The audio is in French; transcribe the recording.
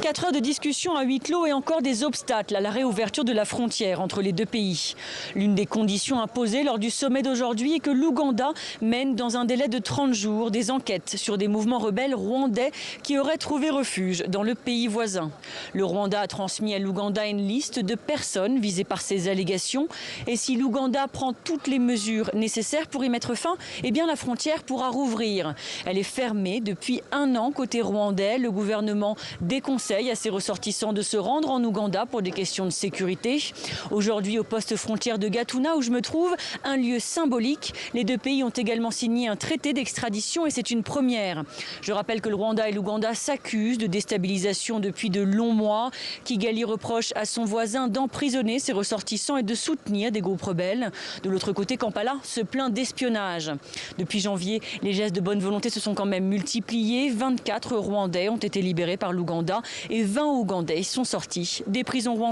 24 heures de discussion à huis clos et encore des obstacles à la réouverture de la frontière entre les deux pays. L'une des conditions imposées lors du sommet d'aujourd'hui est que l'Ouganda mène dans un délai de 30 jours des enquêtes sur des mouvements rebelles rwandais qui auraient trouvé refuge dans le pays voisin. Le Rwanda a transmis à l'Ouganda une liste de personnes visées par ces allégations. Et si l'Ouganda prend toutes les mesures nécessaires pour y mettre fin, eh bien la frontière pourra rouvrir. Elle est fermée depuis 1 an côté rwandais. Le gouvernement déconseille à ses ressortissants de se rendre en Ouganda pour des questions de sécurité. Aujourd'hui, au poste frontière de Gatuna, où je me trouve, un lieu symbolique. Les deux pays ont également signé un traité d'extradition et c'est une première. Je rappelle que le Rwanda et l'Ouganda s'accusent de déstabilisation depuis de longs mois. Kigali reproche à son voisin d'emprisonner ses ressortissants et de soutenir des groupes rebelles. De l'autre côté, Kampala se plaint d'espionnage. Depuis janvier, les gestes de bonne volonté se sont quand même multipliés. 24 Rwandais ont été libérés par l'Ouganda et 20 Ougandais sont sortis des prisons rwandaises.